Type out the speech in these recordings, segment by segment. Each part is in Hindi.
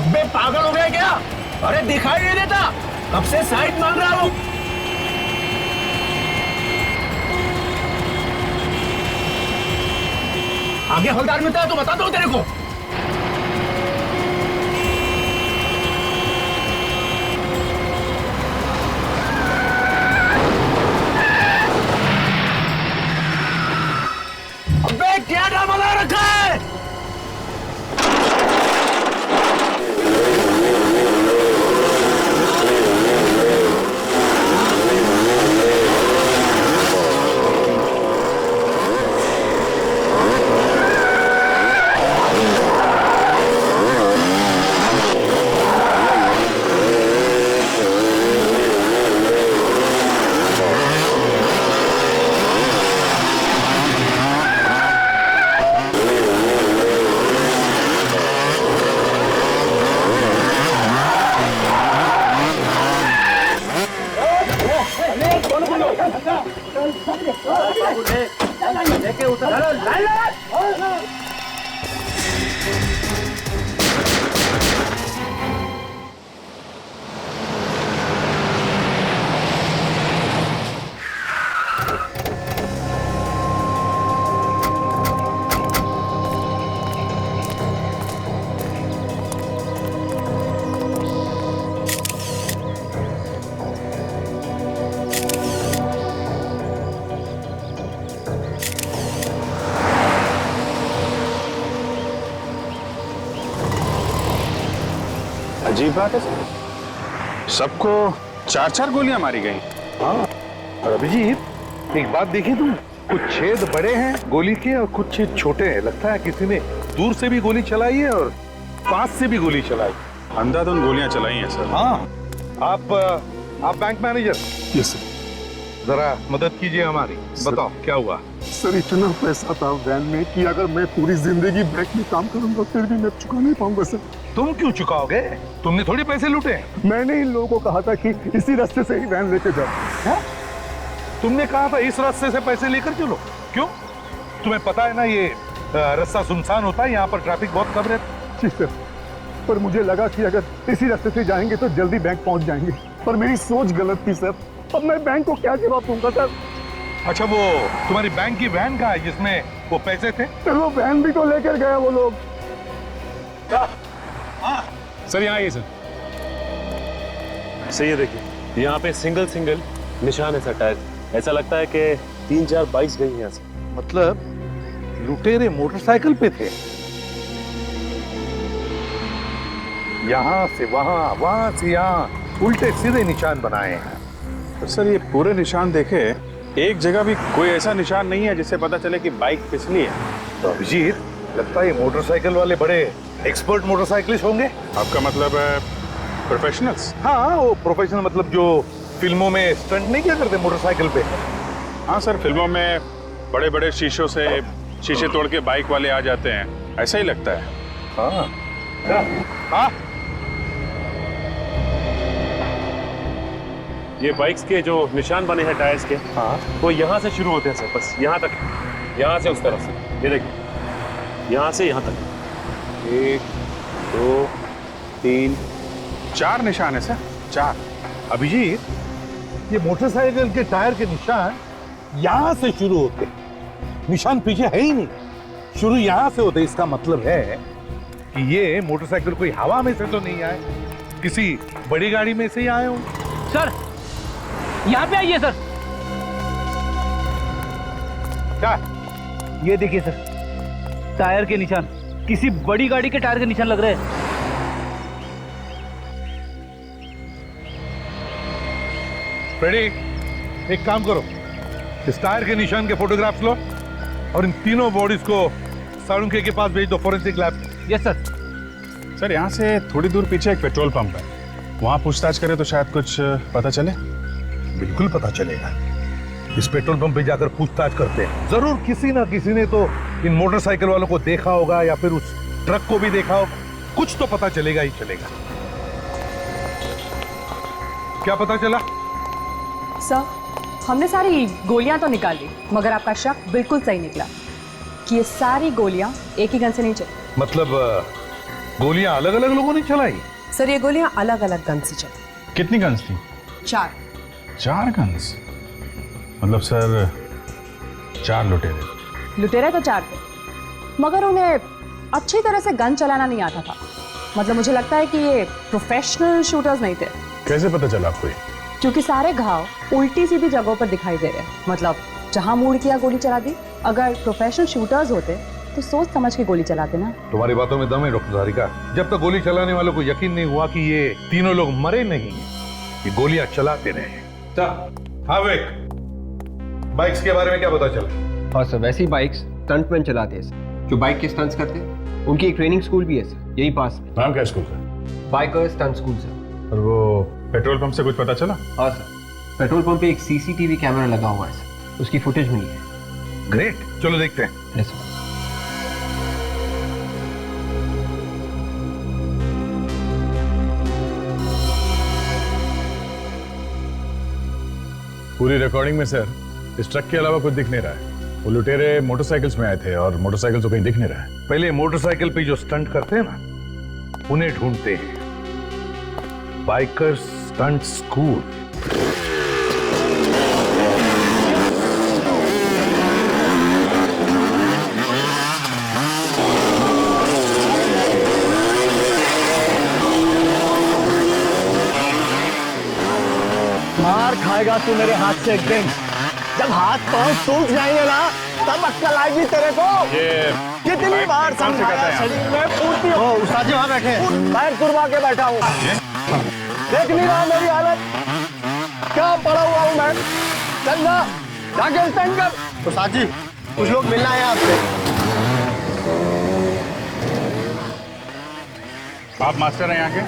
अबे पागल हो गया क्या? अरे दिखाई नहीं देता, कब से साइड मांग रहा हूँ। आगे हवलदार मिलता है तो बताता हूँ तेरे को। अबे क्या ड्रामा लगा रखा है? लेके उतर। अजीब बात है सर, सबको 4-4 गोलियां मारी गई। हाँ, और अभिजीत एक बात देखी तुम, कुछ छेद बड़े हैं गोली के और कुछ छेद छोटे हैं। लगता है किसी ने दूर से भी गोली चलाई है और पास से भी गोली चलाई। अंधाधुंध गोलियां चलाई हैं सर। हाँ, आप बैंक मैनेजर। Yes sir. जरा मदद कीजिए हमारी। बताओ क्या हुआ? सर इतना पैसा था वैन में कि अगर मैं पूरी जिंदगी बैंक में काम करूंगा फिर भी मैं चुका नहीं पाऊंगा सर। तुम क्यों चुकाओगे? तुमने थोड़ी पैसे लूटे। मैंने इन लोगों को कहा था कि इसी रास्ते से ही वैन लेके जाओ। तुमने कहा था इस रास्ते से पैसे लेकर चलो। क्यों? तुम्हें पता है ना ये रास्ता सुनसान होता है, यहाँ पर ट्रैफिक बहुत कम रहता है। जी सर, पर मुझे लगा कि अगर इसी रास्ते से जाएंगे तो जल्दी बैंक पहुंच जाएंगे, पर मेरी सोच गलत थी सर। अब मैं बैंक को क्या जवाब दूंगा सर? अच्छा, वो तुम्हारी बैंक की वैन कहाँ है जिसमें वो पैसे थे? सर वो वैन भी तो लेकर गया वो लोग। सर यहाँ आइए सर। सही है, देखिए यहाँ पे सिंगल निशान है सर टायर। ऐसा लगता है कि 3-4 बाइक्स गई हैं यहाँ से। मतलब लुटेरे मोटरसाइकिल पे थे, यहाँ से वहां, वहां से यहाँ, उल्टे सीधे निशान बनाए हैं। तो सर ये पूरे निशान देखे, एक जगह भी कोई ऐसा निशान नहीं है जिससे पता चले कि बाइक फिसली है। तो अभिजीत, लगता है ये मोटरसाइकिल वाले बड़े एक्सपर्ट मोटरसाइकिलिस्ट होंगे। आपका मतलब है प्रोफेशनल्स? हाँ, वो प्रोफेशनल मतलब जो फिल्मों में स्टंट नहीं किया करते मोटरसाइकिल पे। हाँ सर, फिल्मों में बड़े बड़े शीशों से शीशे तोड़ के बाइक वाले आ जाते हैं, ऐसा ही लगता है। हाँ हाँ, ये बाइक्स के जो निशान बने हैं टायर्स के, हाँ, वो यहाँ से शुरू होते हैं सर, बस यहाँ तक, यहाँ से उस तरफ से। ये देखिए, यहाँ से यहाँ तक 1, 2, 3, 4 निशान है सर, 4। अभिजीत, ये मोटरसाइकिल के टायर के निशान यहाँ से शुरू होते, निशान पीछे है ही नहीं, शुरू यहाँ से होते। इसका मतलब है कि ये मोटरसाइकिल कोई हवा में से तो नहीं आए, किसी बड़ी गाड़ी में से ही आए होंगे। सर यहाँ पे आइए सर। क्या? ये देखिए सर, टायर के निशान, किसी बड़ी गाड़ी के टायर के निशान लग रहे हैं। फ्रेडी, एक काम करो, इस टायर के निशान के फोटोग्राफ्स लो और इन तीनों बॉडीज को साळुंखे के पास भेज दो, forensic lab. Yes sir. Sir यहाँ से थोड़ी दूर पीछे एक पेट्रोल पंप है, वहाँ पूछताछ करें तो शायद कुछ पता चले। बिल्कुल पता चलेगा। इस पेट्रोल पंप पे जाकर पूछताछ करते हैं, जरूर किसी ना किसी ने तो इन मोटरसाइकिल वालों को देखा होगा या फिर उस ट्रक को भी देखा होगा, कुछ तो पता चलेगा ही चलेगा। क्या पता चला? सर, हमने सारी गोलियां तो निकाल ली, मगर आपका शक बिल्कुल सही निकला कि ये सारी गोलियां एक ही गन से नहीं चली। मतलब गोलियां अलग अलग लोगों ने चलाई? सर ये गोलियां अलग अलग गन से चली। कितनी गन्स थी? 4। 4 गन्स? मतलब सर 4 लुटेरे। लुटेरे तो 4 थे, मगर उन्हें अच्छी तरह से गन चलाना नहीं आता था। मतलब मुझे लगता है कि ये प्रोफेशनल शूटर्स नहीं थे। कैसे पता चला आपको? क्योंकि सारे घाव उल्टी सीधी जगहों पर दिखाई दे रहे हैं। मतलब जहां मूड किया गोली चला दी। अगर प्रोफेशनल शूटर्स होते तो सोच समझ के गोली चलाते ना। तुम्हारी बातों में दम है डॉक्टर धारिका। जब तक गोली चलाने वालों को यकीन नहीं हुआ कि ये तीनों लोग मरे नहीं, ये गोलियां चलाते रहे। हाँ विक, बाइक्स के बारे में क्या पता चला? हाँ सर, वैसी बाइक्स स्टंटमैन चलाते हैं सर, जो बाइक के स्टंट्स करते हैं। उनकी एक ट्रेनिंग स्कूल भी है सर, यही पास में। नाम क्या स्कूल का? Biker stunt school sir. और वो पेट्रोल पंप से कुछ पता चला? हाँ सर, पेट्रोल पंप पे एक सीसीटीवी कैमरा लगा हुआ है सर, उसकी फुटेज मिली है। ग्रेट, चलो देखते हैं। Yes sir. पूरी रिकॉर्डिंग में सर इस ट्रक के अलावा कुछ दिख नहीं रहा है। वो लुटेरे मोटरसाइकिल्स में आए थे और मोटरसाइकिल तो कहीं दिख नहीं रहा है। पहले मोटरसाइकिल पे जो स्टंट करते हैं ना, उन्हें ढूंढते हैं। Biker stunt school. मार खाएगा तू मेरे हाथ से एक दिन। जब हाथ पांव टूट जाएंगे ना, तब अक्कल आएगी तेरे को। कितनी बार समझाया, शरीर में पूर्ति हो। उस्ताद जी वहां बैठे, पैर तुरवा के बैठा हूँ। देख नहीं रहा मेरी हालत, क्या पड़ा हुआ हूँ मैं। चल जा, जाके स्टैंड कर। उस्ताद जी कुछ लोग मिलना है आपसे। आप मास्टर हैं यहाँ के?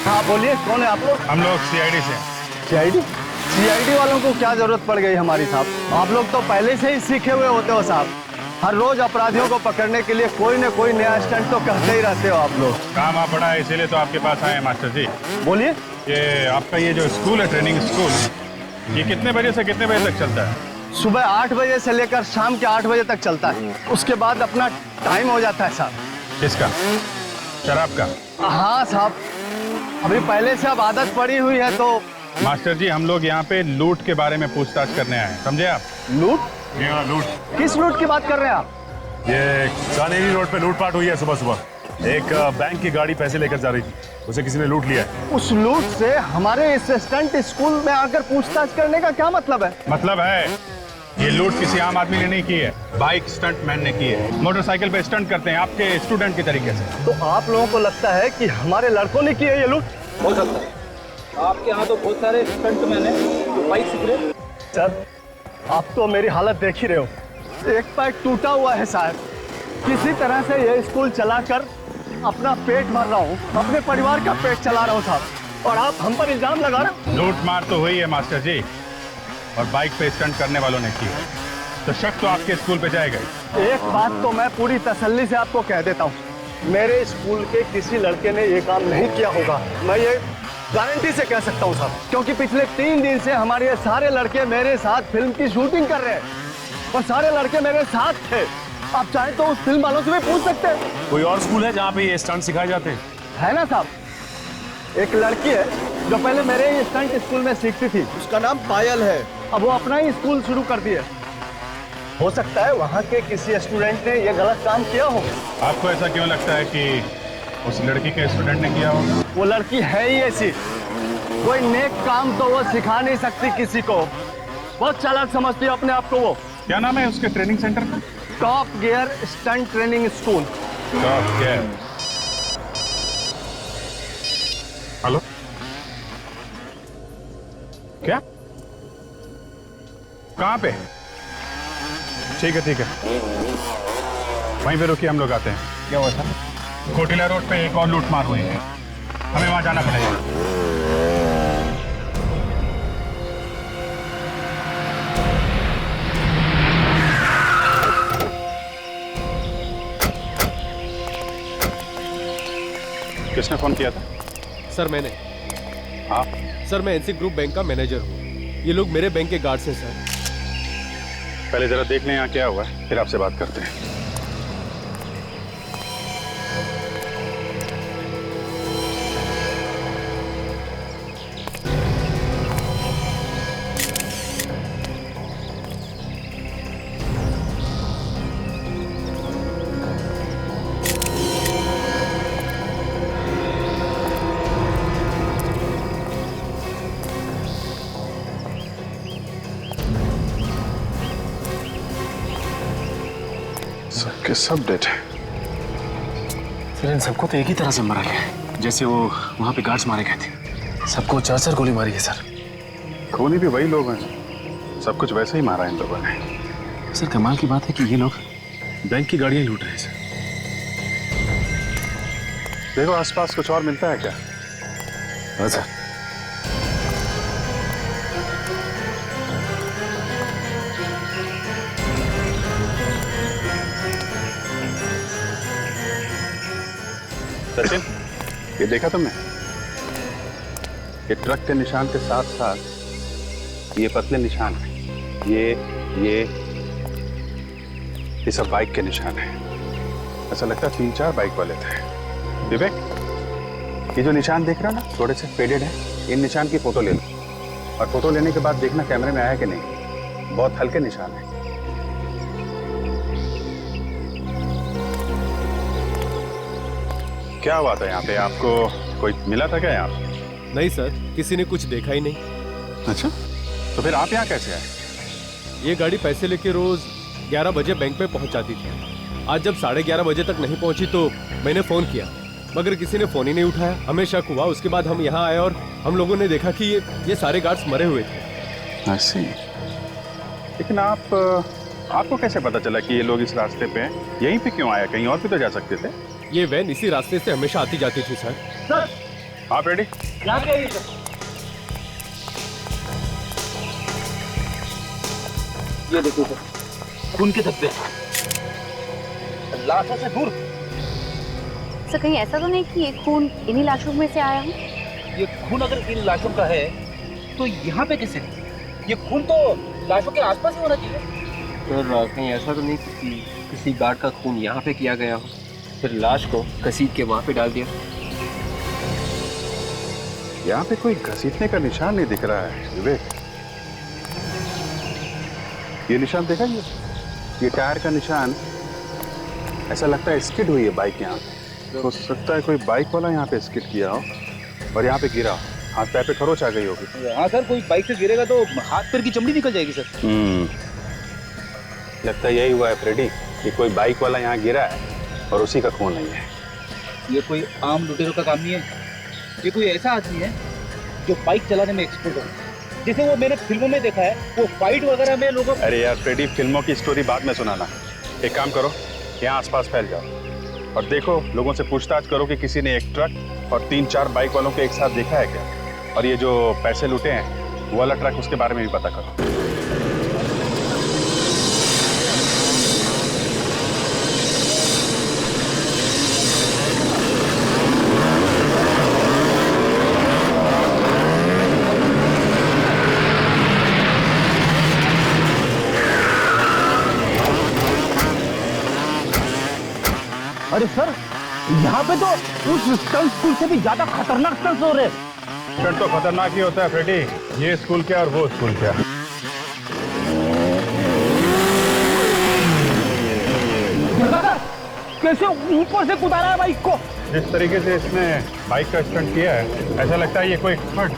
हाँ बोलिए, कौन है आप लोग? हम लोग सीआईडी से हैं। सीआईडी वालों को क्या जरूरत पड़ गई हमारी साहब? आप लोग तो पहले से ही सीखे हुए होते हो साहब। हर रोज अपराधियों को पकड़ने के लिए कोई न कोई नया स्टंट तो करते ही रहते हो आप लोग। काम आप बड़ा है, इसीलिए तो आपके पास आए हैं मास्टर जी। बोलिए। ये आपका ये जो स्कूल है, ट्रेनिंग स्कूल, ये कितने बजे से कितने बजे तक चलता है? सुबह 8 बजे से लेकर शाम के 8 बजे तक चलता है। उसके बाद अपना टाइम हो जाता है साहब। किसका? शराब का? हाँ साहब, अभी पहले से अब आदत पड़ी हुई है तो। मास्टर जी हम लोग यहाँ पे लूट के बारे में पूछताछ करने आए हैं, समझे आप? लूट? लूट। किस लूट की बात कर रहे हैं आप? ये कानेरी रोड पे लूटपाट हुई है सुबह सुबह। एक बैंक की गाड़ी पैसे लेकर जा रही थी, उसे किसी ने लूट लिया है। उस लूट से हमारे इस स्टंट स्कूल में आकर पूछताछ करने का क्या मतलब है? मतलब है ये लूट किसी आम आदमी ने नहीं की है, बाइक स्टंट मैन ने की है। मोटरसाइकिल पे स्टंट करते हैं आपके स्टूडेंट की तरीके से। तो आप लोगों को लगता है कि हमारे लड़कों ने की है ये लूट? हो सकता है। आपके यहाँ तो बहुत सारे स्टंटमैन हैं जो बाइक सीख रहे हैं। सर आप तो मेरी हालत देख ही रहे हो, एक पैर टूटा हुआ है साहब। किसी तरह से ये स्कूल चलाकर अपना पेट भर रहा हूँ, अपने परिवार का पेट चला रहा हूँ साहब, और आप हम पर इल्जाम लगा रहे हो। लूट मार तो हुई है मास्टर जी, और बाइक पे स्टंट करने वालों ने की है, तो शक तो आपके स्कूल पे जाएगा ही। एक बात तो मैं पूरी तसल्ली से आपको कह देता हूँ, मेरे स्कूल के किसी लड़के ने ये काम नहीं किया होगा। मैं ये गारंटी से कह सकता हूँ साहब, क्योंकि पिछले 3 दिन से हमारे ये सारे लड़के मेरे साथ फिल्म की शूटिंग कर रहे हैं, और सारे लड़के मेरे साथ थे। आप चाहें तो उस फिल्म वालों से भी पूछ सकते हैं। कोई और स्कूल है जहाँ पे ये स्टंट सिखाए जाते हैं? है ना साहब, एक लड़की है जो पहले मेरे ही स्टंट स्कूल में सीखती थी, उसका नाम पायल है। अब वो अपना ही स्कूल शुरू कर दिया। हो सकता है वहाँ के किसी स्टूडेंट ने ये गलत काम किया हो। आपको ऐसा क्यों लगता है कि उस लड़की के स्टूडेंट ने किया होगा? वो लड़की है ही ऐसी, कोई नेक काम तो वो सिखा नहीं सकती किसी को, बहुत चालाक समझती है अपने आप को वो। क्या नाम है उसके ट्रेनिंग सेंटर का? Top gear stunt training school. Top gear. Hello, क्या? कहाँ पे? ठीक है, वहीं पे रुकिए, हम लोग आते हैं। क्या हुआ था? कोटिला रोड पे एक और लूट मार हुई है, हमें वहां जाना पड़ेगा। किसने फोन किया था? सर मैंने। आप? सर मैं एनसी ग्रुप बैंक का मैनेजर हूँ, ये लोग मेरे बैंक के गार्ड्स हैं सर। पहले जरा देख लें यहाँ क्या हुआ, फिर आपसे बात करते हैं। सबके सब डेड है। फिर इन सबको तो एक ही तरह से मारा गया है, जैसे वो वहां पे गार्ड्स मारे गए थे। सबको 4-4 गोली मारी है सर। खूनी भी वही लोग हैं, सब कुछ वैसे ही मारा इन लोगों ने। सर कमाल की बात है कि ये लोग बैंक की गाड़ियां लूट रहे हैं सर। देखो आसपास कुछ और मिलता है क्या? हाँ सर। सचिन, ये देखा तुमने? ये ट्रक के निशान के साथ साथ ये पतले निशान हैं। ये सब बाइक के निशान हैं। ऐसा लगता है 3-4 बाइक वाले थे। विवेक, ये जो निशान देख रहा ना, थोड़े से फेडेड है, इन निशान की फोटो ले लो और फोटो लेने के बाद देखना कैमरे में आया कि नहीं। बहुत हल्के निशान है। क्या हुआ था यहाँ पे? आपको कोई मिला था क्या यहाँ पे? नहीं सर, किसी ने कुछ देखा ही नहीं। अच्छा, तो फिर आप यहाँ कैसे आए? ये गाड़ी पैसे लेके रोज 11 बजे बैंक में पहुंच जाती थी। आज जब 11:30 बजे तक नहीं पहुंची तो मैंने फोन किया, मगर किसी ने फोन ही नहीं उठाया। हमें शक हुआ, उसके बाद हम यहाँ आए और हम लोगों ने देखा कि ये सारे गार्ड्स मरे हुए थे। ऐसे? लेकिन आपको कैसे पता चला कि ये लोग इस रास्ते पे हैं? यहीं पे क्यों आया? कहीं और भी तो जा सकते थे। ये वैन इसी रास्ते से हमेशा आती जाती थी सर। सर आप रेडी? ये देखो सर, खून के धब्बे, लाशों से दूर। सर कहीं ऐसा तो नहीं कि ये खून इन्हीं लाशों में से आया हो? ये खून अगर इन लाशों का है तो यहाँ पे कैसे? ये खून तो लाशों के आसपास ही होना चाहिए। सर कहीं ऐसा तो नहीं कि किसी गार्ड का खून यहाँ पे किया गया हो, फिर लाश को घसीट के वहाँ पे डाल दिया? यहाँ पे कोई घसीटने का निशान नहीं दिख रहा है विवेक। ये निशान देखा? ये टायर का निशान, ऐसा लगता है स्किड हुई है बाइक यहाँ पे। हो सकता है कोई बाइक वाला यहाँ पे स्किड किया हो और यहाँ पे गिरा हो, हाथ पैर पे खरोच आ गई होगी। हाँ सर, कोई बाइक से गिरेगा तो हाथ पैर की चमड़ी निकल जाएगी सर। लगता है यही हुआ है फ्रेडी, कि कोई बाइक वाला यहाँ गिरा है और उसी का खून नहीं है। ये कोई आम लुटेरों का काम नहीं है, ये कोई ऐसा आदमी है जो बाइक चलाने में एक्सपर्ट है। जैसे वो मैंने फिल्मों में देखा है, वो फाइट वगैरह में लोगों। अरे यार फ्रेडी, फिल्मों की स्टोरी बाद में सुनाना। एक काम करो, यहाँ आसपास फैल जाओ और देखो, लोगों से पूछताछ करो कि किसी ने एक ट्रक और 3-4 बाइक वालों को एक साथ देखा है क्या। और ये जो पैसे लूटे हैं वो वाला ट्रक, उसके बारे में भी पता करो। अरे सर, यहाँ पे तो उस स्टंट स्कूल से भी ज्यादा खतरनाक स्टंट हो रहे हैं। स्टंट तो खतरनाक ही होता है फ्रेडी, ये स्कूल क्या और वो स्कूल क्या। कैसे ऊपर से कुदारा है बाइक को? जिस तरीके से इसने बाइक का स्टंट किया है, ऐसा लगता है ये कोई एक्सपर्ट।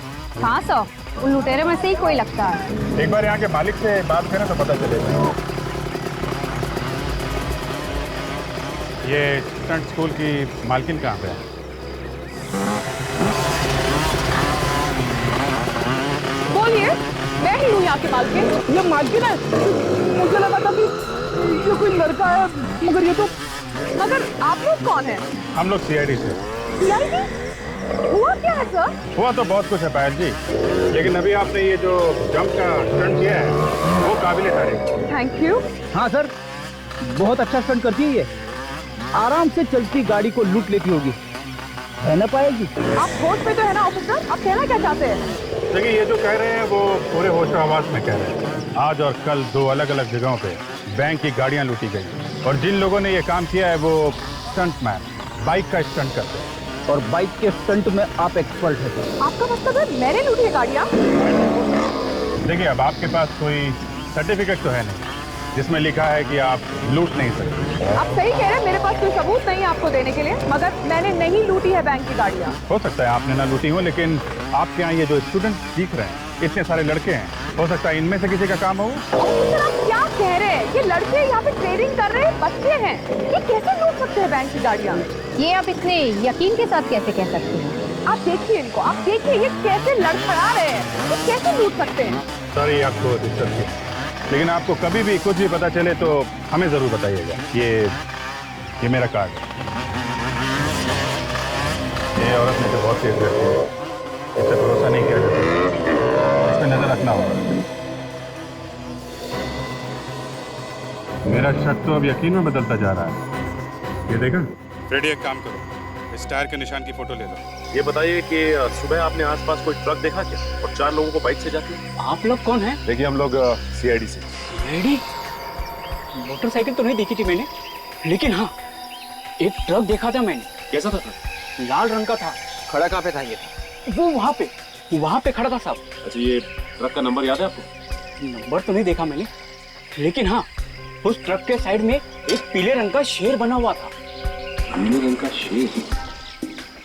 हाँ सर, उन लुटेरे में से ही कोई लगता है। एक बार यहाँ के मालिक से बात करें तो पता चलेगा। ये स्टंट स्कूल की मालकिन कहाँ पे है? बोलिए, मैं ही हूँ यहाँ की मालकिन। ये मालकिन है? मुझे लगा था कि ये कोई लड़का है, मगर ये तो। मगर आप लोग कौन हैं? हम लोग CID से। CID? हुआ क्या है सर? हुआ तो बहुत कुछ है पायल जी, लेकिन अभी आपने ये जो जंप का स्टंट किया है वो काबिले तारीफ। Thank you. हाँ सर, बहुत अच्छा स्टंट करती है ये। आराम से चलती गाड़ी को लूट लेती होगी, है ना पाएगी? आप होश पे तो है ना ऑफिसर? आप कहना क्या चाहते हैं? देखिए, ये जो कह रहे हैं वो पूरे होश आवाज में कह रहे हैं। आज और कल 2 अलग-अलग जगहों पे बैंक की गाड़ियां लूटी गई और जिन लोगों ने ये काम किया है वो स्टंटमैन, बाइक का स्टंट करते हैं। और बाइक के स्टंट में आप एक्सपर्ट हैं। आपका मतलब है मैंने लूटी है गाड़ियाँ? देखिए, अब आपके पास कोई सर्टिफिकेट तो है नहीं जिसमें लिखा है कि आप लूट नहीं सकते। आप सही कह रहे हैं, मेरे पास कोई सबूत नहीं है आपको देने के लिए, मगर मैंने नहीं लूटी है बैंक की गाड़ियाँ। हो सकता है आपने ना लूटी हो, लेकिन आपके यहाँ ये जो स्टूडेंट दिख रहे हैं, इतने सारे लड़के हैं, हो सकता है इनमें से किसी का काम हो। सर आप क्या कह रहे हैं? ये लड़के यहाँ पे ट्रेडिंग कर रहे हैं, बच्चे हैं, ये कैसे लूट सकते हैं बैंक की गाड़ियाँ? ये आप इतने यकीन के साथ कैसे कह सकते हैं? आप देखिए इनको, आप देखिए ये कैसे लड़खड़ा रहे हैं, ये कैसे लूट सकते हैं? सॉरी आपको डिस्टर्ब किया, लेकिन आपको कभी भी कुछ भी पता चले तो हमें जरूर बताइएगा। ये मेरा कार्ड है। ये औरत मुझे बहुत तेज रहती है, इससे भरोसा नहीं किया जाता, इस पर नजर रखना होगा। मेरा शक तो अब यकीन में बदलता जा रहा है। ये देखा फ्रेडी, एक काम करो, इस टायर के निशान की फोटो ले लो। ये बताइए कि सुबह आपने आसपास कोई ट्रक देखा क्या, और 4 लोगों को बाइक से जाते? आप लोग कौन हैं? देखिए हम लोग CID से। रेडी? मोटरसाइकिल तो नहीं देखी थी मैंने, लेकिन हाँ एक ट्रक देखा था मैंने। कैसा था ट्रक? लाल रंग का था। खड़ा कहाँ पे था ये? वो वहाँ पे खड़ा था साहब। अच्छा, ये ट्रक का नंबर याद है आपको? नंबर तो नहीं देखा मैंने, लेकिन हाँ उस ट्रक के साइड में एक पीले रंग का शेर बना हुआ था। पीले रंग का शेर?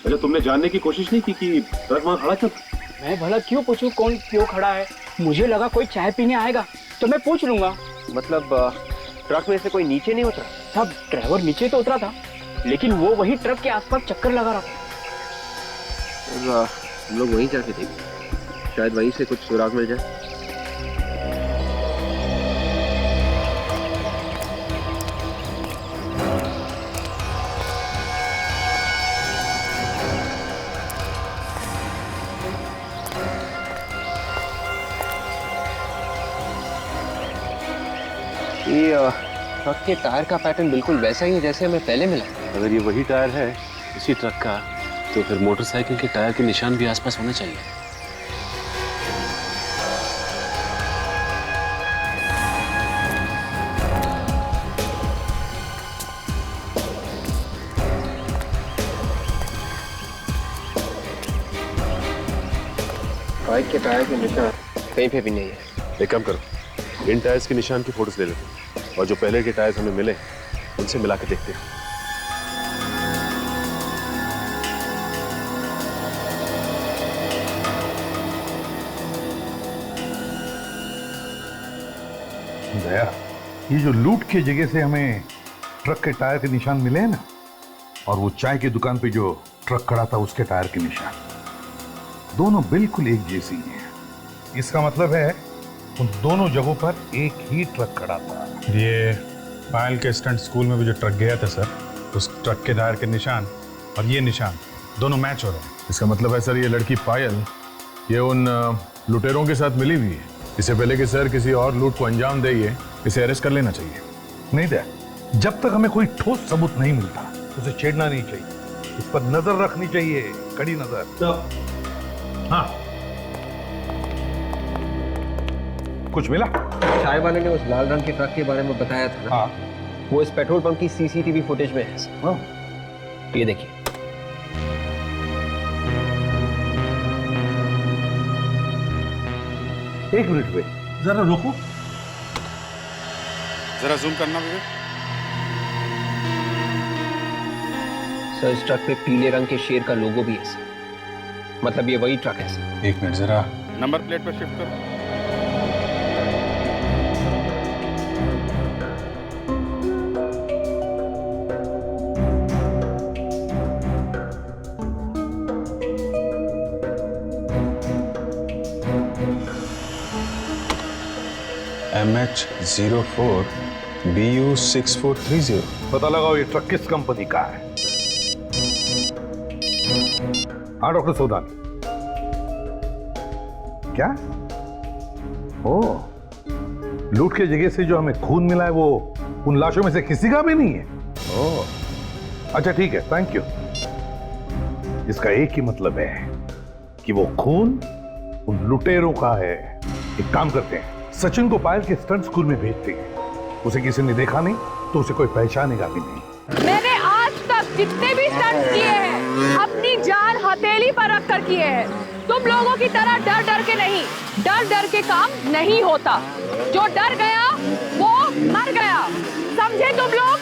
अच्छा, तुमने जानने की कोशिश नहीं की कि ट्रक वहाँ खड़ा क्यों? मैं भला क्यों पूछूं कौन क्यों खड़ा है? मुझे लगा कोई चाय पीने आएगा तो मैं पूछ लूंगा। मतलब ट्रक में से कोई नीचे नहीं उतरा? साहब ड्राइवर नीचे तो उतरा था, लेकिन वो वही ट्रक के आसपास चक्कर लगा रहा था। हम लोग वहीं जाके देखें, शायद वहीं से कुछ सुराग मिल जाए। ये ट्रक के टायर का पैटर्न बिल्कुल वैसा ही है जैसे हमें पहले मिला। अगर ये वही टायर है इसी ट्रक का, तो फिर मोटरसाइकिल के टायर के निशान भी आसपास होने चाहिए। बाइक के टायर के निशान कहीं पे भी नहीं है। एक काम करो, इन टायर्स के निशान की फोटोज ले लेते हैं, और जो पहले के टायर्स हमें मिले उनसे मिला के देखते हैं। दया, ये जो लूट की जगह से हमें ट्रक के टायर के निशान मिले हैं ना, और वो चाय की दुकान पे जो ट्रक खड़ा था उसके टायर के निशान, दोनों बिल्कुल एक जैसी हैं। इसका मतलब है उन दोनों जगहों पर एक ही ट्रक खड़ा था। ये पायल के स्टंट स्कूल में भी जो ट्रक गया था सर, उस ट्रक के टायर के निशान और ये निशान दोनों मैच हो रहे हैं। इसका मतलब है सर, ये लड़की पायल ये उन लुटेरों के साथ मिली हुई है। इससे पहले कि सर किसी और लूट को अंजाम दे, इसे अरेस्ट कर लेना चाहिए। नहीं दया, जब तक हमें कोई ठोस सबूत नहीं मिलता उसे छेड़ना नहीं चाहिए, इस पर नजर रखनी चाहिए, कड़ी नजर। हाँ, कुछ मिला? चाय वाले ने उस लाल रंग के ट्रक के बारे में बताया था ना? हाँ। वो इस पेट्रोल पंप की CCTV फुटेज में है। हाँ। ये देखिए। एक मिनट पे जरा रुको, जरा जूम करना भी। सर इस ट्रक पे पीले रंग के शेर का लोगो भी है सर, मतलब ये वही ट्रक है सर। एक मिनट, जरा नंबर प्लेट पर शिफ्ट करो। MH04 BU6430। पता लगाओ ये ट्रक किस कंपनी का है। हाँ डॉक्टर सोदान, क्या? ओ, लूट के जगह से जो हमें खून मिला है वो उन लाशों में से किसी का भी नहीं है। ओ, अच्छा ठीक है, थैंक यू। इसका एक ही मतलब है कि वो खून उन लुटेरों का है। एक काम करते हैं, सचिन को पायल के स्टंट स्कूल में भेजते हैं। उसे किसी ने देखा नहीं तो उसे कोई पहचानेगा भी नहीं। मैंने आज तक जितने भी स्टंट किए हैं अपनी जान हथेली पर रख कर किए हैं। तुम लोगों की तरह डर डर के नहीं, डर डर के काम नहीं होता। जो डर गया वो मर गया, समझे तुम लोग?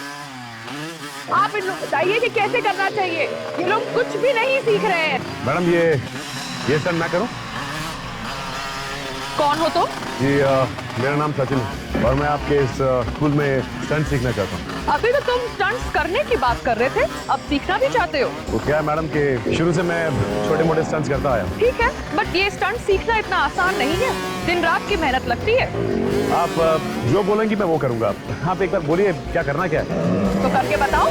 आप इन लोग बताइए कि कैसे करना चाहिए। ये लोग कुछ भी नहीं सीख रहे हैं। मैडम ये सब ना करो। कौन हो तुम? जी मेरा नाम सचिन है और मैं आपके इस स्कूल में स्टंट सीखना चाहता हूँ। अभी तो तुम स्टंट्स करने की बात कर रहे थे, अब सीखना भी चाहते हो? वो क्या है मैडम कि शुरू से मैं छोटे मोटे स्टंट्स करता आया हूँ। ठीक है, बट ये स्टंट सीखना इतना आसान नहीं है, दिन रात की मेहनत लगती है। आप जो बोलेंगी मैं वो करूँगा। आप एक बार बोलिए क्या करना क्या है। तो करके बताओ।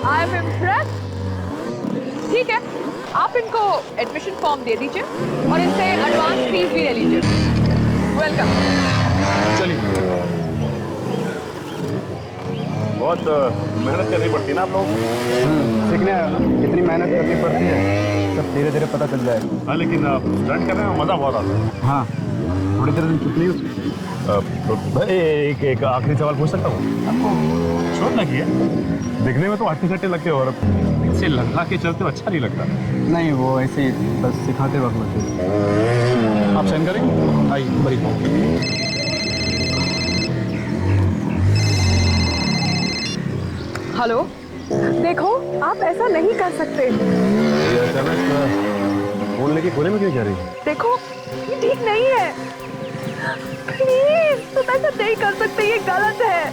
I am impressed. ठीक है, आप इनको एडमिशन फॉर्म दे दीजिए और इनसे एडवांस फीस भी ले लीजिए। वेलकम। चलिए। बहुत मेहनत करनी पड़ती है ना आप लोगों को। सीखने आया ना, कितनी मेहनत करनी पड़ती है सब धीरे धीरे पता चल जाएगा। हाँ लेकिन स्टंट करने में मजा बहुत आता है। हाँ, थोड़ी देर दिन छुट्टी उसकी। एक आखिरी सवाल पूछ सकता हूँ? आपको शोर लगी है? दिखने में तो हट्टे सट्टे लगते हो और इसे लगा के चलते हो अच्छा नहीं लगता। नहीं, वो ऐसे ही बस सिखाते वक्त लगते। आप साइन करेंगे? आइए बड़ी। हेलो, देखो आप ऐसा नहीं कर सकते। अचानक बोलने की कोने में क्यों जा रही है? देखो ये ठीक नहीं है, प्लीज तुम ऐसा नहीं कर सकते, ये गलत है।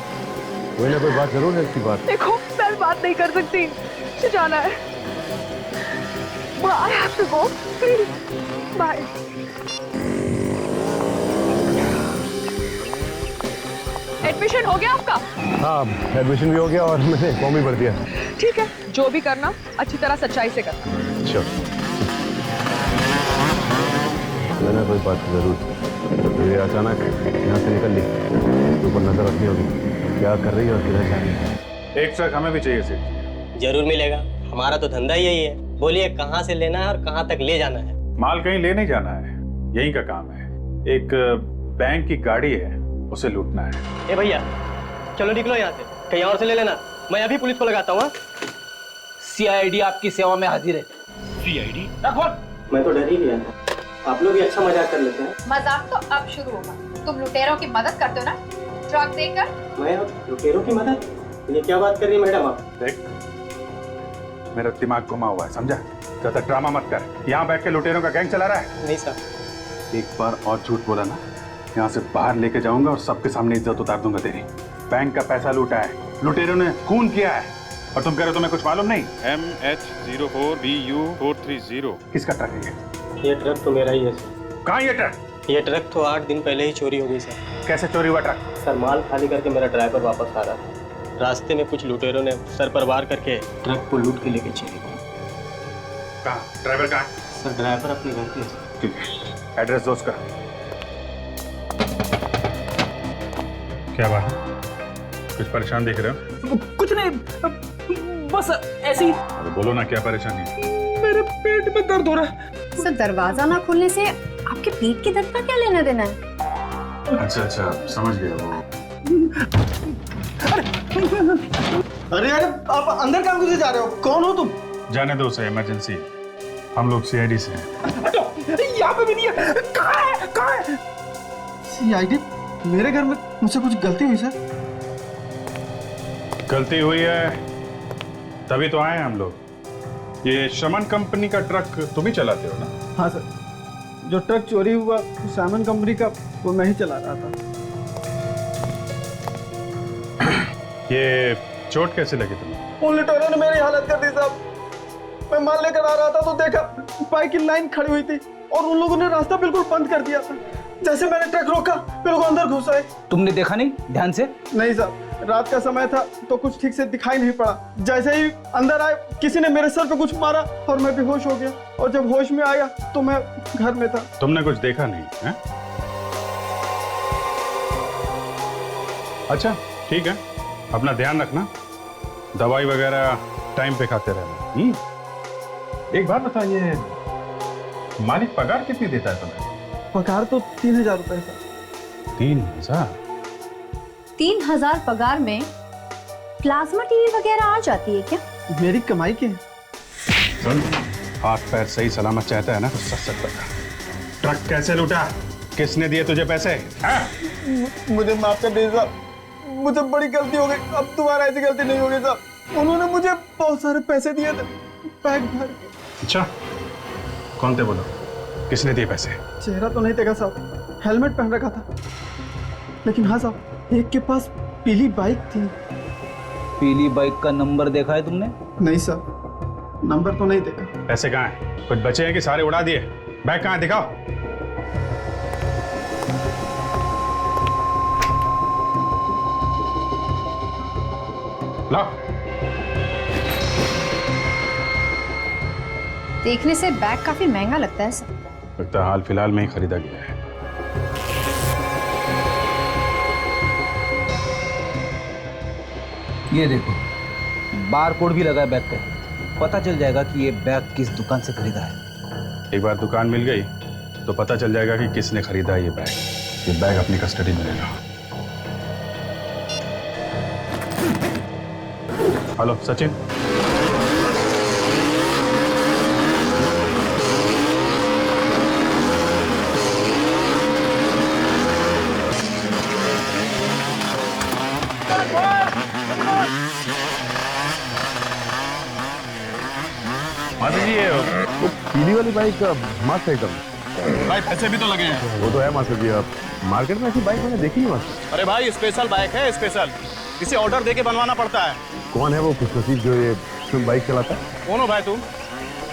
कोई ना कोई बात जरूर है इसकी बात। देखो मैं बात नहीं कर सकती, मुझे जाना है। I have to go, please. Bye. Admission हो गया आपका? हाँ, एडमिशन भी हो गया और मैंने फॉर्म भी भर दिया। ठीक है, जो भी करना अच्छी तरह सच्चाई से करना। अच्छा, मैंने कोई बात जरूर। तो ये अचानक यहाँ से निकल ली, ऊपर नजर रखनी होगी क्या कर रही है और किधर जा रही है। एक ट्रक हमें भी चाहिए सेठ। जरूर मिलेगा, हमारा तो धंधा ही यही है। बोलिए कहाँ से लेना है और कहाँ तक ले जाना है? माल कहीं ले नहीं जाना है, यही का काम है। एक बैंक की गाड़ी है, उसे लूटना है। ए भैया चलो निकलो यहाँ से, कहीं और से ले लेना। मैं अभी पुलिस को लगाता हूँ। सीआईडी आपकी सेवा में हाजिर है। सीआईडी? मैं तो डर ही गया था। आप लोग भी अच्छा मजाक कर लेते हैं। मजाक तो अब शुरू होगा। तुम लुटेरों की मदद करते हो ना, ट्रक देकर। मैं लुटेरों की मदद? ये क्या बात कर रही है मैडम आप? देख, मेरा दिमाग घुमा हुआ है, समझा? ज्यादा ड्रामा मत कर। यहाँ बैठ के लुटेरों का गैंग चला रहा है? नहीं सर। एक बार और झूठ बोला ना, यहाँ से बाहर लेके जाऊंगा और सबके सामने इज्जत उतार दूंगा तेरी। बैंक का पैसा लूटा है, लुटेरों ने खून किया है, और तुम कह रहे हो तुम्हें कुछ मालूम नहीं? MH04BU430। किसका ट्रक है ये ट्रक तो मेरा ही है सर। कहाँ ये ट्रक? ये ट्रक तो 8 दिन पहले ही चोरी हो गई सर। कैसे चोरी हुआ ट्रक? सर माल खाली करके मेरा ड्राइवर वापस आ रहा था, रास्ते में कुछ लुटेरों ने सर पर वार करके ट्रक को लूट के लेके चले गए। कहाँ? ड्राइवर कहाँ? सर ड्राइवर अपने घर पे है। ठीक है, एड्रेस दो उसका। क्या बात है? कुछ परेशान दिख रहे हो? कुछ नहीं, बस ऐसी। अरे बोलो ना, क्या परेशानी है? मेरे पेट में दर्द हो रहा है। सर दरवाजा ना खुलने से आपके पेट के दर्द का क्या लेना देना है? अच्छा, समझ गया वो। अरे यार, आप अंदर काम कैसे जा रहे हो? कौन हो तुम? जाने दो उसे, इमरजेंसी। हम लोग सीआईडी से हैं। यहाँ पे भी नहीं है। कहाँ है? कहाँ है? सीआईडी? मेरे घर में मुझसे कुछ गलती हुई सर? गलती हुई है तभी तो आए हैं हम लोग। ये शमन कंपनी का ट्रक तुम ही चलाते हो ना? हाँ सर, जो ट्रक चोरी हुआ सामन कंपनी का, वो मैं ही चला रहा था। ये चोट कैसे लगी तुम्हें? उन लुटेरों ने मेरी हालत कर दी साहब। मैं माल लेकर आ रहा था तो देखा बाइक की लाइन खड़ी हुई थी और उन लोगों ने रास्ता बिल्कुल बंद कर दिया था। जैसे मैंने ट्रक रोका, मेरे को अंदर घुस आए। तुमने देखा नहीं ध्यान से? नहीं साहब, रात का समय था तो कुछ ठीक से दिखाई नहीं पड़ा। जैसे ही अंदर आए, किसी ने मेरे सर पे कुछ मारा और मैं बेहोश हो गया, और जब होश में आया तो मैं घर में था। तुमने कुछ देखा नहीं है? अच्छा ठीक है, अपना ध्यान रखना, दवाई वगैरह टाइम पे खाते रहना। एक बात बताइए, मालिक पगार कितनी देता है तुम्हें? पगार तो 3000 रुपए सर। 3000? 3000 पगार में प्लाज्मा टीवी वगैरह आ जाती है क्या? मेरी कमाई के सुन, हाथ पैर सही सलामत चाहता है ना तो सच सच बता, ट्रक कैसे लूटा, किसने दिए तुझे पैसे? मुझे माफ कर दीजिए साहब, मुझे बड़ी गलती हो गई, अब दोबारा ऐसी गलती नहीं होगी साहब। उन्होंने मुझे बहुत सारे पैसे दिए थे बैग भर के। अच्छा, कौन थे बोलो, किसने दिए पैसे? चेहरा तो नहीं देखा साहब, हेलमेट पहन रखा था, लेकिन हाँ साहब, एक के पास पीली बाइक थी। पीली बाइक का नंबर देखा है तुमने? नहीं सर, नंबर तो नहीं देखा। पैसे कहाँ हैं? कुछ बचे हैं कि सारे उड़ा दिए? बैग कहाँ है, दिखाओ। लाओ। देखने से बैग काफी महंगा लगता है सर। लगता है हाल फिलहाल में ही खरीदा गया है। ये देखो, बार कोड भी लगा है बैग पे, पता चल जाएगा कि ये बैग किस दुकान से खरीदा है। एक बार दुकान मिल गई तो पता चल जाएगा कि किसने खरीदा ये बैग। ये बैग अपनी कस्टडी में लेना। हेलो सचिन, माता जी ये वो पीली वाली बाइक मस्त है एकदम। भाई पैसे भी तो लगे हैं। वो तो है मास्टर जी, अब मार्केट में ऐसी बाइक मैंने देखी नहीं मास्टर। अरे भाई स्पेशल बाइक है, स्पेशल, इसे ऑर्डर देके बनवाना पड़ता है। कौन है वो खुशनसीब जो ये बाइक चलाता है? कौन हो भाई तुम?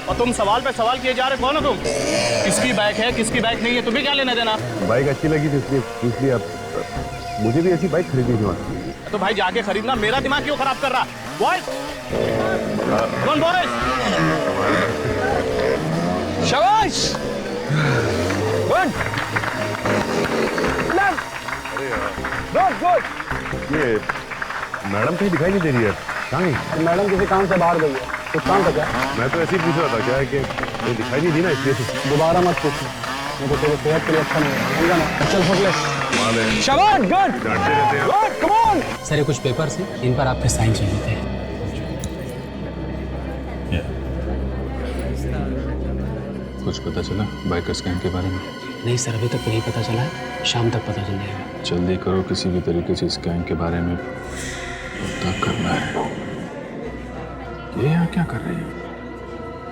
और तुम सवाल पे सवाल किए जा रहे, कौन हो तुम? किसकी बाइक है, किसकी बाइक नहीं है, तुम्हें क्या लेना देना? बाइक अच्छी लगी थी इसलिए अब मुझे भी ऐसी बाइक खरीदनी थी मास्टर। तो भाई जाके खरीदना, मेरा दिमाग क्यों खराब कर रहा? बॉयज, कौन बॉयज? शाबाश, गुड, गुड गुड। ये मैडम कहीं दिखाई नहीं दे रही है, कहाँ गई? मैडम किसी काम से बाहर गई है, कुछ काम था क्या? मैं तो ऐसे ही पूछ रहा था, क्या है कि ये दिखाई नहीं दी ना इसलिए से। दोबारा मत पूछना, नहीं तो तेरे सेहत के लिए अच्छा नहीं है, समझा ना? चल फुक ले। शाबाश, गुड, डांटते रहते हैं। Good, come on. सर ये कुछ पेपर्स हैं, इन पर आपके साइन चाहिए थे। कुछ पता चला बाइकर्स गैंग के बारे में? नहीं सर, अभी तक नहीं पता चला है, शाम तक पता चल जाएगा। जल्दी करो, किसी भी तरीके से इस गैंग के बारे में पता करना है। ये यहाँ क्या कर रही है?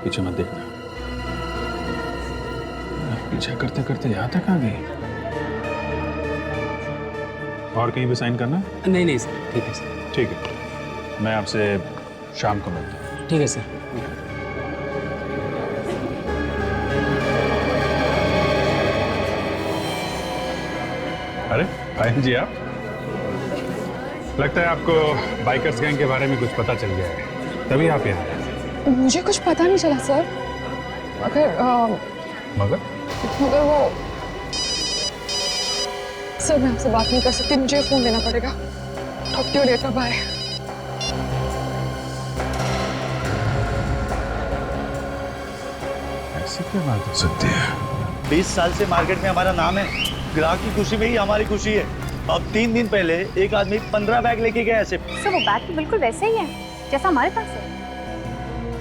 पीछे मत देखना। पीछे करते करते यहाँ तक आ गई। और कहीं भी साइन करना? नहीं नहीं सर, ठीक है सर। ठीक है, मैं आपसे शाम को मिलता हूँ। ठीक है सर। अरे भाई जी, आप लगता है आपको बाइकर्स गैंग के बारे में कुछ पता चल गया है, तभी आप यहाँ आए। मुझे कुछ पता नहीं चला सर, मगर वो सर, मैं आपसे बात नहीं कर सकती, मुझे फोन देना पड़ेगा। Talk to you later, bye. ऐसी क्या बात हो सकती है? 20 साल से मार्केट में हमारा नाम है, ग्राहक की खुशी में ही हमारी खुशी है। अब 3 दिन पहले एक आदमी 15 बैग लेके गया ऐसे। सर वो बैग तो बिल्कुल वैसे ही है जैसा हमारे पास है।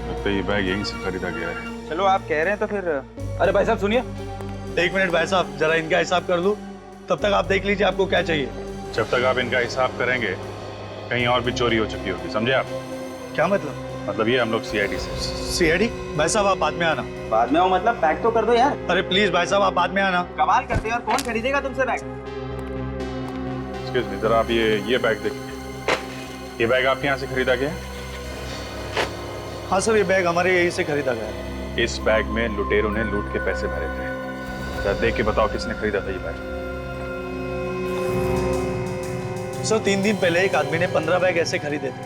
लगता है ये बैग यहीं से खरीदा गया है। चलो आप कह रहे हैं तो फिर। अरे भाई साहब सुनिए। 1 मिनट भाई साहब, जरा इनका हिसाब कर लूं, तब तक आप देख लीजिए आपको क्या चाहिए। जब तक आप इनका हिसाब करेंगे कहीं और भी चोरी हो चुकी होगी, समझे आप? क्या मतलब? मतलब ये हम लोग सीआईडी से। सीआईडी? भाई साहब आप बाद में आना। बाद में आओ मतलब पैक तो कर दो यार। अरे प्लीज भाई साहब आप बाद में आना। कमाल करते हैं यार, कौन खरीदेगा तुमसे बैग? एक्सक्यूज मी, जरा आप ये बैग देखिए। ये बैग आपके यहाँ से खरीदा गया है? हाँ सर, ये बैग हमारे यहीं से खरीदा गया है। इस बैग में लुटेरों ने लूट के पैसे भरे थे। जरा देख के बताओ किसने खरीदा था ये बैग? सर 3 दिन पहले एक आदमी ने 15 बैग ऐसे खरीदे थे।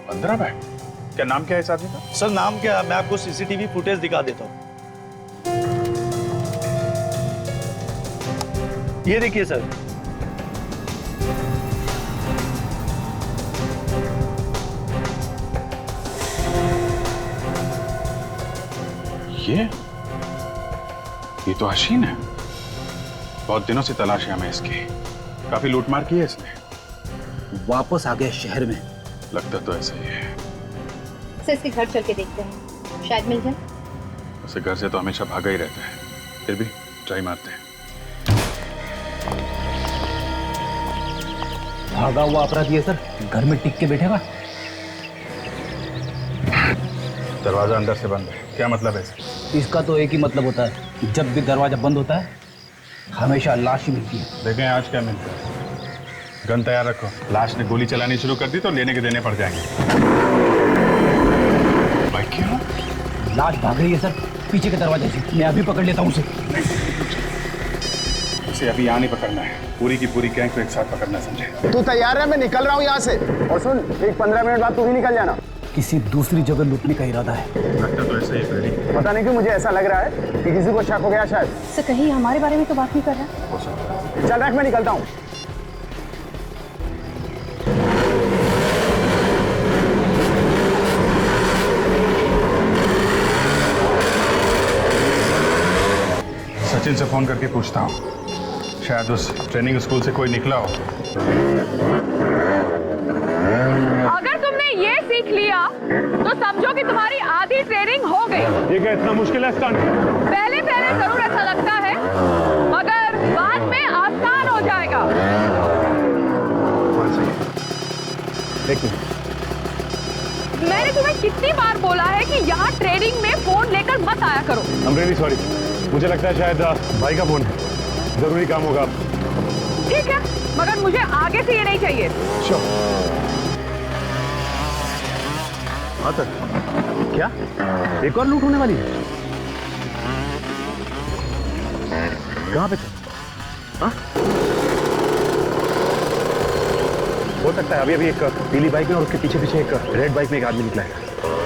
15 बैग? क्या नाम क्या है इस आदमी का? सर नाम क्या, मैं आपको सीसीटीवी फुटेज दिखा देता हूँ। ये देखिए सर, ये तो हसीन है। बहुत दिनों से तलाश है हमें इसकी। काफी लूटमार की है इसने। वापस आ गया शहर में। लगता तो ऐसा ही है। सर इसके घर चल के देखते हैं, शायद मिल जाए। उसे घर से तो हमेशा भागा ही रहता है, फिर भी ट्राई मारते हैं। भागा हुआ अपराधी है सर, घर में टिक के बैठेगा। दरवाजा अंदर से बंद है, क्या मतलब है? इसका तो एक ही मतलब होता है, जब भी दरवाजा बंद होता है हमेशा लाश ही मिलती है। देखें आज क्या मिलता है। गन तैयार रखो। लाश ने गोली चलानी शुरू कर दी तो लेने के देने पड़ जाएंगे। भाई क्यों? लाश भाग रही है सर, पीछे के दरवाजे से। मैं अभी पकड़ लेता हूँ उसे। उसे अभी यहाँ नहीं पकड़ना है, पूरी की पूरी गैंग को एक साथ पकड़ना, समझे? तू तैयार है? मैं निकल रहा हूँ यहाँ से। और सुन, एक 15 मिनट बाद तू ही निकल जाना। किसी दूसरी जगह लूटने का इरादा है। लगता तो ऐसा ही है। पता नहीं क्यों मुझे ऐसा लग रहा है कि किसी को शक हो गया शायद। सर कहीं हमारे बारे में तो बात नहीं कर रहा। हो सकता है। चल रख, मैं निकलता हूँ। सचिन से फोन करके पूछता हूँ, शायद उस ट्रेनिंग स्कूल से कोई निकला हो। अगर तुमने ये सीख लिया तो समझो कि तुम्हारी आधी ट्रेनिंग हो गई। ये क्या इतना मुश्किल है स्टंट? पहले जरूर ऐसा लगता है, मगर बाद में आसान हो जाएगा। मैंने तुम्हें कितनी बार बोला है कि यहाँ ट्रेनिंग में फोन लेकर मत आया करो। I'm really sorry। मुझे लगता है शायद भाई का फोन है, जरूरी काम होगा। ठीक है, मगर मुझे आगे से ये नहीं चाहिए। हाँ सर। क्या एक और लूट होने वाली है? कहाँ पे? हाँ? हो सकता है अभी अभी एक पीली बाइक में और उसके पीछे पीछे एक रेड बाइक में एक आदमी निकला है।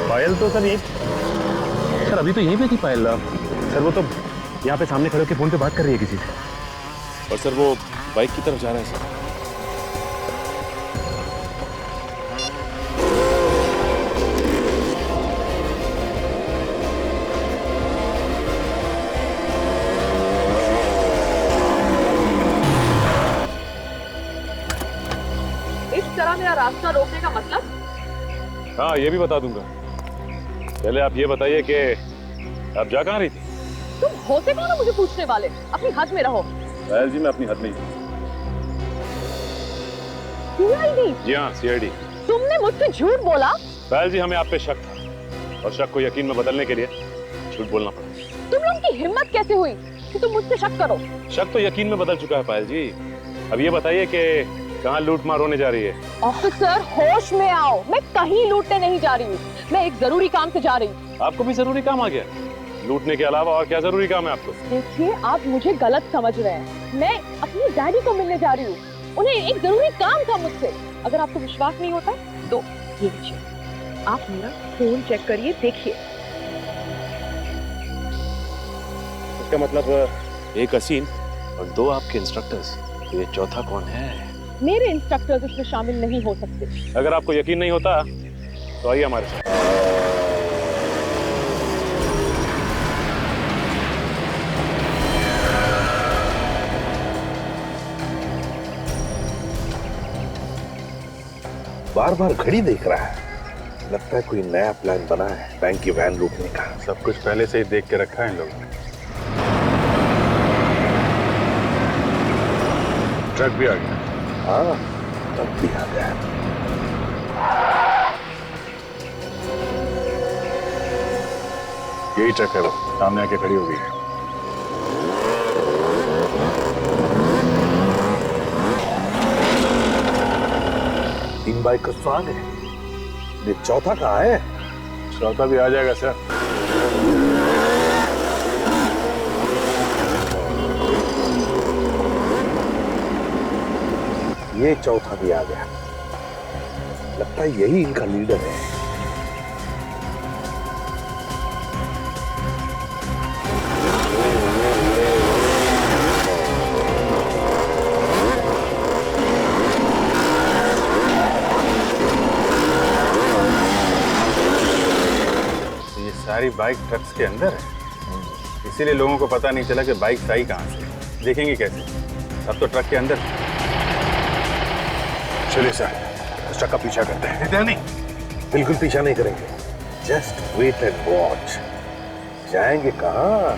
पायल तो सर ये सर अभी तो यहीं पे थी पायल। सर वो तो यहाँ पे सामने खड़े होकर फोन पे बात कर रही है किसी से। और सर वो बाइक की तरफ जा रहा है सर। इस तरह मेरा रास्ता रोकने का मतलब? हाँ ये भी बता दूंगा। पहले आप ये बताइए कि आप जा कहाँ रही थी? तुम होते कौन हो मुझे पूछने वाले? अपनी हद में रहो। पायल जी मैं अपनी हद में ही। सीआईडी? जी हाँ सीआईडी। तुमने मुझसे झूठ बोला? पायल जी हमें आप पे शक था और शक को यकीन में बदलने के लिए झूठ बोलना पड़ा। तुम लोगों की हिम्मत कैसे हुई कि तुम मुझसे शक करो? शक तो यकीन में बदल चुका है पायल जी। अब ये बताइए कि कहाँ लूट मार होने जा रही है? ऑफिसर होश में आओ, मैं कहीं लूटने नहीं जा रही हूँ, मैं एक जरूरी काम से जा रही हूँ। आपको भी जरूरी काम आ गया? लूटने के अलावा और क्या जरूरी काम है आपको? देखिए आप मुझे गलत समझ रहे हैं। मैं अपनी डैडी को मिलने जा रही हूँ, उन्हें एक जरूरी काम था मुझसे। अगर आपको विश्वास नहीं होता तो ये लीजिए, आप मेरा फोन चेक करिए, देखिए। इसका मतलब एक हसीन और दो आपके इंस्ट्रक्टर्स, ये चौथा कौन है? मेरे इंस्ट्रक्टर्स इसमें शामिल नहीं हो सकते। अगर आपको यकीन नहीं होता तो आइए हमारे साथ। बार बार घड़ी देख रहा है, लगता है कोई नया प्लान बना है बैंक की वैन लूटने का। सब कुछ पहले से ही देख के रखा है इन लोगों ने। ट्रक भी आ गया। हाँ ट्रक भी आ गया। यही ट्रक है, वो सामने आके खड़ी हो गई है। तीन बाइक का स्वाद है, ये चौथा कहाँ है? चौथा भी आ जाएगा सर। ये चौथा भी आ गया, लगता है यही इनका लीडर है। ये सारी बाइक ट्रक्स के अंदर है। इसीलिए लोगों को पता नहीं चला कि बाइक आई कहाँ से। देखेंगे कैसे? अब तो ट्रक के अंदर। चलिए सर, उस ट्रक का पीछा करते हैं। नहीं, बिल्कुल पीछा नहीं करेंगे। Just wait and watch. जाएंगे कहाँ?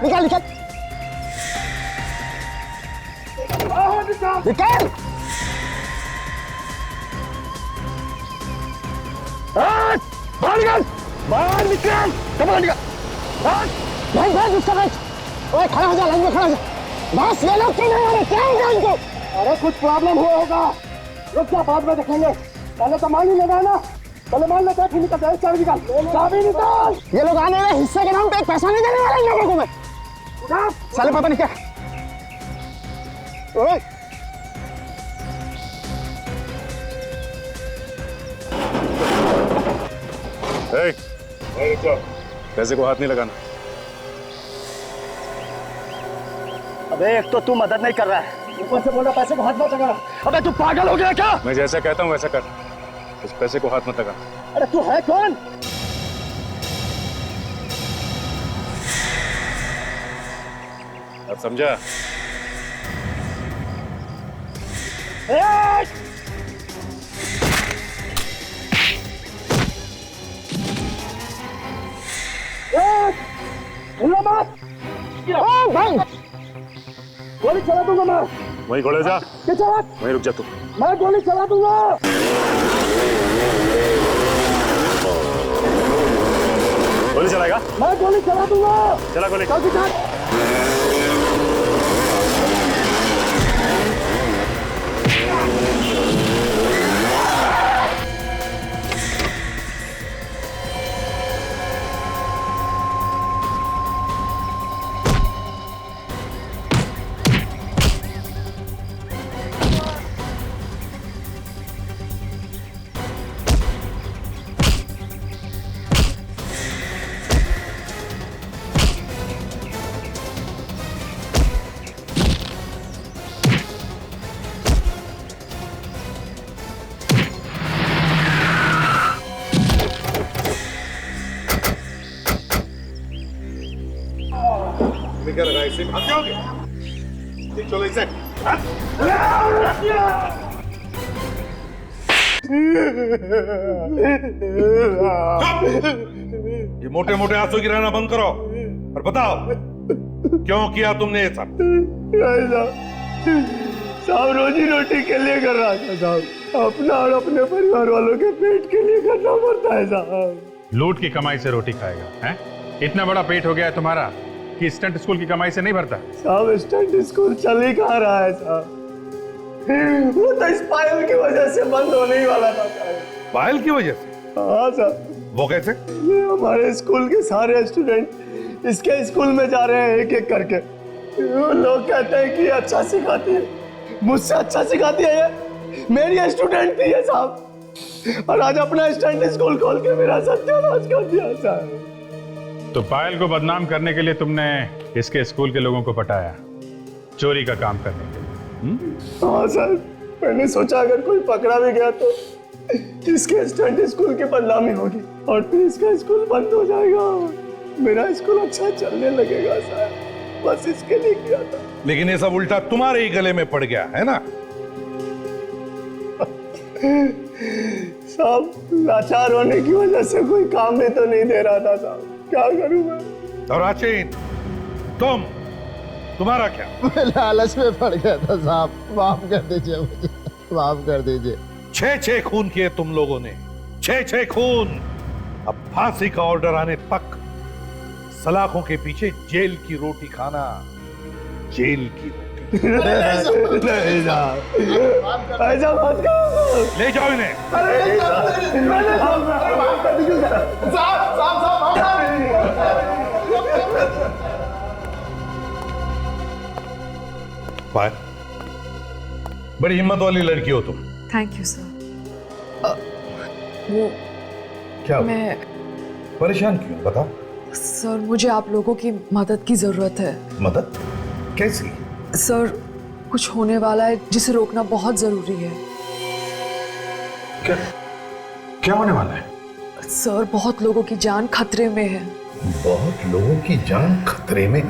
निकाल निकाल निकाल। बाहर निकाल, बाहर निकाल, कपड़ा निकाल। भाई भाई उसका भाई, ओए खड़ा हो जा, लाइन में खड़ा हो जा। बस ये लोग क्यों नहीं आ रहे? क्या होगा इनको? अरे कुछ प्रॉब्लम हुआ होगा, रुक जा, बाद में देखेंगे। पहले तो मान ही लेना ना, पहले मान लेते हैं, फिर निकलते हैं। चाबी निकाल, चाबी निकाल। ये लोग आने वाले हिस्से के नाम पे एक पैसा नहीं देने वाले इन लोगों को मैं। साले पता नहीं क्या। ओए पैसे को हाथ नहीं लगाना। अबे एक तो तू मदद नहीं कर रहा है, ऊपर से बोल रहा पैसे को हाथ मत लगाना। अबे तू पागल हो गया क्या? मैं जैसा कहता हूँ वैसा कर, उस पैसे को हाथ मत लगा। अरे तू है कौन? अब समझा? भाई गोली चला दूंगा मैं। वहीं खड़े जा। क्या चला? वहीं रुक जा तू। मैं गोली चला दूंगा। गोली चलाएगा? मैं गोली चला दूंगा। चला गोली। चल दिखा। क्या लगा इसे? भाग जाओगे? चलो इसे। ये मोटे मोटे आंसू गिराना बंद करो और बताओ क्यों किया तुमने ये सब? साहब रोजी रोटी के लिए कर रहा था साहब, अपना और अपने परिवार वालों के पेट के लिए करना पड़ता है साहब। लूट की कमाई से रोटी खाएगा हैं? इतना बड़ा पेट हो गया है तुम्हारा कि स्टंट स्कूल की कमाई से नहीं भरता? साहब स्टंट स्कूल चल ही कहाँ रहा है साहब, वो तो इस पायल की वजह से बंद होने ही वाला था साहब। पायल की वजह से? हाँ साहब। वो कैसे? हमारे स्कूल के सारे स्टूडेंट इसके स्कूल में जा रहे हैं एक एक करके। वो लोग कहते हैं कि अच्छा सिखाती है, मुझसे अच्छा सिखाती है ये, मेरी स्टूडेंट थी ये साहब, और आज अपना स्टंट स्कूल खोल के मेरा सत्यानाश कर दिया साहब। तो पायल को बदनाम करने के लिए तुमने इसके स्कूल के लोगों को पटाया, चोरी का काम करने के लिए? हाँ सर, मैंने सोचा अगर कोई पकड़ा भी गया तो इसके स्टंट स्कूल की बदनामी होगी और फिर इसका स्कूल बंद हो जाएगा, मेरा स्कूल अच्छा चलने लगेगा सर, बस इसके लिए किया था। लेकिन ये सब उल्टा तुम्हारे ही गले में पड़ गया है ना? साहब, लाचार होने की वजह से कोई काम भी तो नहीं दे रहा था साहब, क्या करूं मैं? और आचीन, तुम्हारा क्या? मैं लालच में पड़ गया था साहब, माफ कर दीजिए मुझे, माफ कर दीजिए। 6 खून किए तुम लोगों ने, 6 खून। अब फांसी का ऑर्डर आने तक सलाखों के पीछे जेल की रोटी खाना, जेल की रोटी। नहीं साहब, ऐसा मत करो। ले जाओ इन्हें। अरे माफ कर दीजिए साहब, माफ कर दीजिए। पायल, बड़ी हिम्मत वाली लड़की हो तुम। Thank you sir. वो क्या मैं परेशान क्यों, बता। सर, मुझे आप लोगों की मदद की जरूरत है। मदद? कैसी? सर, कुछ होने वाला है जिसे रोकना बहुत जरूरी है। क्या होने वाला है? सर, बहुत लोगों की जान खतरे में है। बहुत लोगों की जान खतरे में?